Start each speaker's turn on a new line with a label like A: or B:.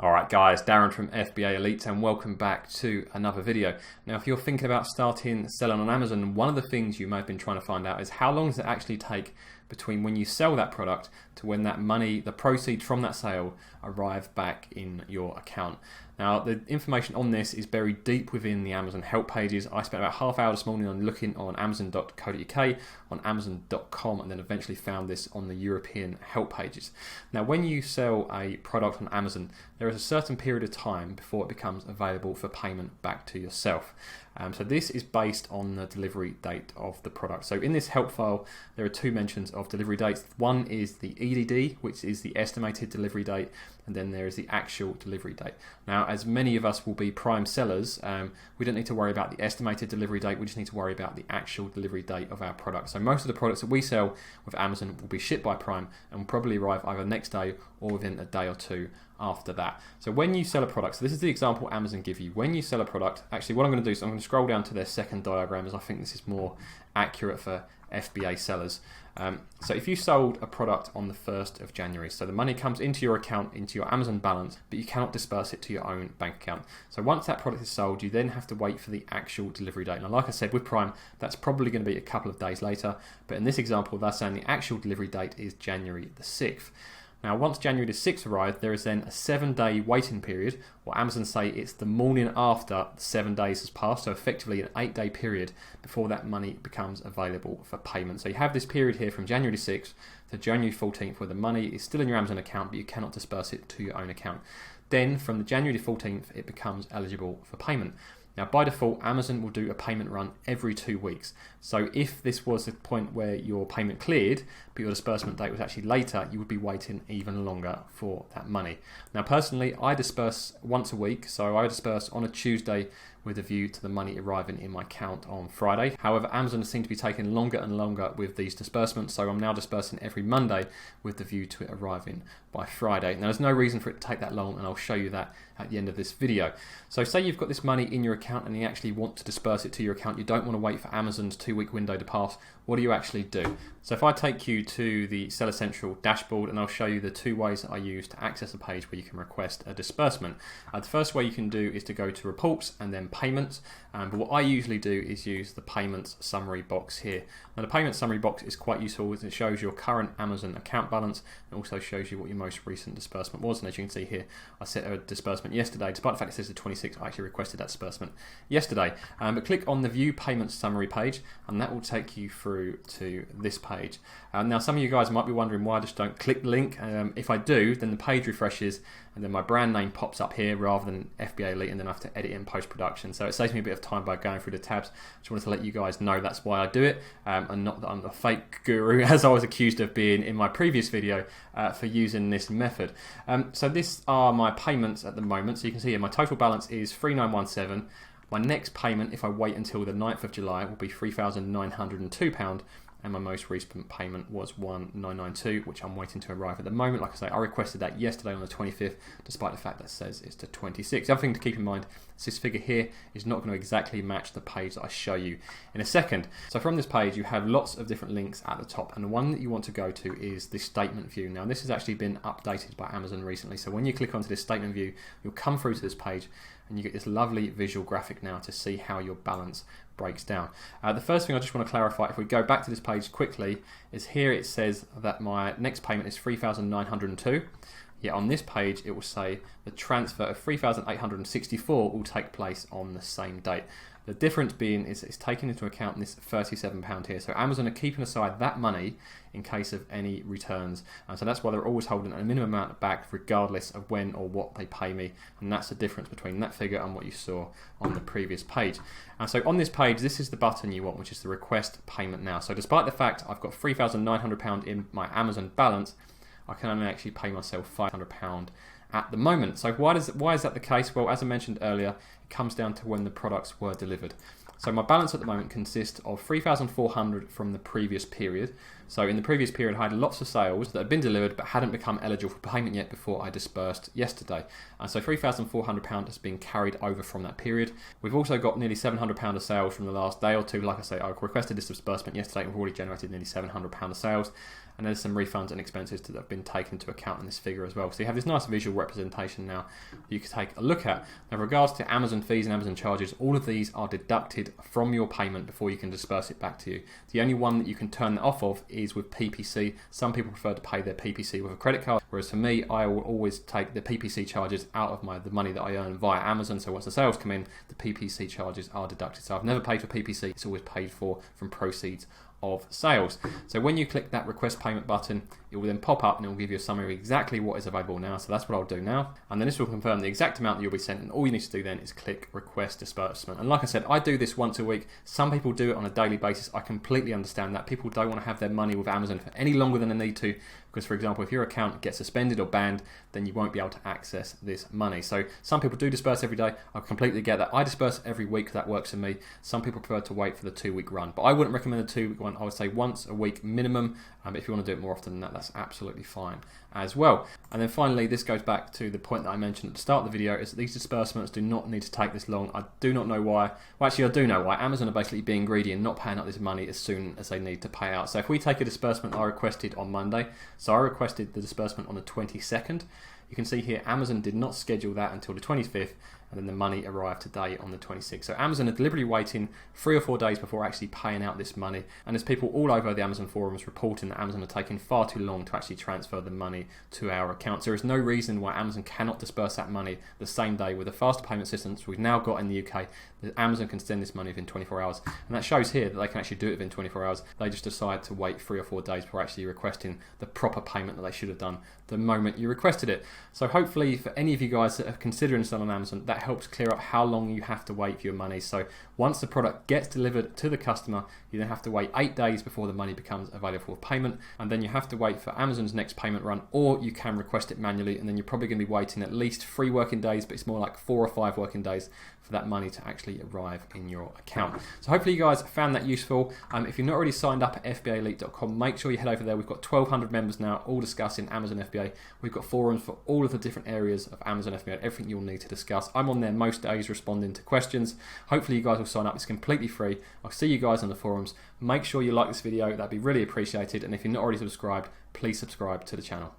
A: Alright guys, Darren from FBA Elite and welcome back to another video. Now if you're thinking about starting selling on Amazon, one of the things you may have been trying to find out is how long does it actually take between when you sell that product to when that money, the proceeds from that sale, arrive back in your account. Now the information on this is buried deep within the Amazon help pages. I spent about half hour this morning on looking on amazon.co.uk, on amazon.com, and then eventually found this on the European help pages. Now when you sell a product on Amazon, there is a certain period of time before it becomes available for payment back to yourself. So this is based on the delivery date of the product. So in this help file, there are two mentions of delivery dates. One is the EDD, which is the estimated delivery date, and then there is the actual delivery date. Now, as many of us will be prime sellers, we don't need to worry about the estimated delivery date, we just need to worry about the actual delivery date of our product. So most of the products that we sell with Amazon will be shipped by Prime and will probably arrive either next day or within a day or two after that. So when you sell a product, so this is the example Amazon give you. When you sell a product, actually what I'm going to do is I'm going to scroll down to their second diagram, as I think this is more accurate for FBA sellers. So if you sold a product on the 1st of January, so the money comes into your account, into your Amazon balance, but you cannot disperse it to your own bank account. So once that product is sold, you then have to wait for the actual delivery date. Now, like I said, with Prime, that's probably going to be a couple of days later, but in this example, they're saying the actual delivery date is January the 6th. Now, once January the 6th arrives, there is then a 7-day waiting period, or Amazon say it's the morning after 7 days has passed, so effectively an 8-day period before that money becomes available for payment. So you have this period here from January the 6th to January 14th where the money is still in your Amazon account, but you cannot disperse it to your own account. Then from the January the 14th, it becomes eligible for payment. Now, by default, Amazon will do a payment run every 2 weeks. So if this was the point where your payment cleared, but your disbursement date was actually later, you would be waiting even longer for that money. Now, personally, I disperse once a week. So I disperse on a Tuesday with a view to the money arriving in my account on Friday. However, Amazon seems to be taking longer and longer with these disbursements. So I'm now dispersing every Monday with the view to it arriving by Friday. Now, there's no reason for it to take that long, and I'll show you that at the end of this video. So say you've got this money in your account and you actually want to disperse it to your account. You don't want to wait for Amazon's 2-week window to pass. What do you actually do? So if I take you to the Seller Central dashboard, and I'll show you the two ways that I use to access a page where you can request a disbursement. The first way you can do is to go to reports and then payments. But what I usually do is use the payments summary box here. Now the payment summary box is quite useful as it shows your current Amazon account balance and also shows you what your most recent disbursement was. And as you can see here, I set a disbursement yesterday. Despite the fact it says the 26th, I actually requested that disbursement yesterday. But click on the view payment summary page and that will take you through to this page. Now some of you guys might be wondering why I just don't click the link. If I do, then the page refreshes and then my brand name pops up here rather than FBA Elite, and then I have to edit it in post-production. So it saves me a bit of time by going through the tabs. Just wanted to let you guys know that's why I do it, and not that I'm a fake guru as I was accused of being in my previous video for using this method. So these are my payments at the moment. So you can see here my total balance is 3917. My next payment, if I wait until the 9th of July, will be £3,902, and my most recent payment was 1992, which I'm waiting to arrive at the moment. Like I say, I requested that yesterday on the 25th, despite the fact that says it's the 26th. The other thing to keep in mind is this figure here is not going to exactly match the page that I show you in a second. So from this page, you have lots of different links at the top, and the one that you want to go to is the statement view. Now, this has actually been updated by Amazon recently. So when you click onto this statement view, you'll come through to this page, and you get this lovely visual graphic now to see how your balance breaks down. The first thing I just want to clarify, if we go back to this page quickly, is here it says that my next payment is 3,902. Yet on this page it will say the transfer of 3,864 will take place on the same date. The difference being is it's taking into account this £37 here. So Amazon are keeping aside that money in case of any returns. And so that's why they're always holding a minimum amount back regardless of when or what they pay me. And that's the difference between that figure and what you saw on the previous page. And so on this page, this is the button you want, which is the request payment now. So despite the fact I've got £3,900 in my Amazon balance, I can only actually pay myself £500 at the moment. So why is that the case? Well, as I mentioned earlier, it comes down to when the products were delivered. So my balance at the moment consists of 3,400 from the previous period. So in the previous period, I had lots of sales that had been delivered but hadn't become eligible for payment yet before I dispersed yesterday. So £3,400 has been carried over from that period. We've also got nearly £700 of sales from the last day or two. Like I say, I requested this disbursement yesterday and we've already generated nearly £700 of sales. and there's some refunds and expenses that have been taken into account in this figure as well. So you have this nice visual representation now you can take a look at. Now, in regards to Amazon fees and Amazon charges, all of these are deducted from your payment before you can disperse it back to you. The only one that you can turn that off of is with PPC. Some people prefer to pay their PPC with a credit card, whereas for me, I will always take the PPC charges out of the money that I earn via Amazon. So once the sales come in, the PPC charges are deducted. So I've never paid for PPC, it's always paid for from proceeds of sales. So when you click that request payment button, it will then pop up and it will give you a summary of exactly what is available now. So that's what I'll do now, and then this will confirm the exact amount that you'll be sent, and all you need to do then is click request disbursement. And like I said, I do this once a week. Some people do it on a daily basis. I completely understand that. People don't want to have their money with Amazon for any longer than they need to, because for example, if your account gets suspended or banned, then you won't be able to access this money. So some people do disperse every day. I completely get that. I disperse every week. That works for me. Some people prefer to wait for the 2-week run, but I wouldn't recommend the 2-week one. I would say once a week minimum. If you want to do it more often than that, that's absolutely fine as well. And then finally, this goes back to the point that I mentioned at the start of the video, is that these disbursements do not need to take this long. I do not know why. Well, actually, I do know why. Amazon are basically being greedy and not paying out this money as soon as they need to pay out. So if we take a disbursement I requested on Monday, so I requested the disbursement on the 22nd, you can see here Amazon did not schedule that until the 25th, and then the money arrived today on the 26th. So Amazon are deliberately waiting 3 or 4 days before actually paying out this money. And there's people all over the Amazon forums reporting that Amazon are taking far too long to actually transfer the money to our accounts. There is no reason why Amazon cannot disperse that money the same day with the faster payment systems we've now got in the UK. That Amazon can send this money within 24 hours. And that shows here that they can actually do it within 24 hours. They just decide to wait 3 or 4 days before actually requesting the proper payment that they should have done the moment you requested it. So hopefully for any of you guys that are considering selling on Amazon, that helps clear up how long you have to wait for your money. So once the product gets delivered to the customer, you then have to wait 8 days before the money becomes available for payment, and then you have to wait for Amazon's next payment run, or you can request it manually, and then you're probably going to be waiting at least 3 working days, but it's more like 4 or 5 working days for that money to actually arrive in your account. So hopefully you guys found that useful. If you're not already signed up at FBAelite.com, make sure you head over there. We've got 1,200 members now, all discussing Amazon FBA. We've got forums for all of the different areas of Amazon FBA, everything you'll need to discuss. I'm on there most days responding to questions. Hopefully you guys will sign up. It's completely free. I'll see you guys on the forums. Make sure you like this video. That'd be really appreciated. And if you're not already subscribed, please subscribe to the channel.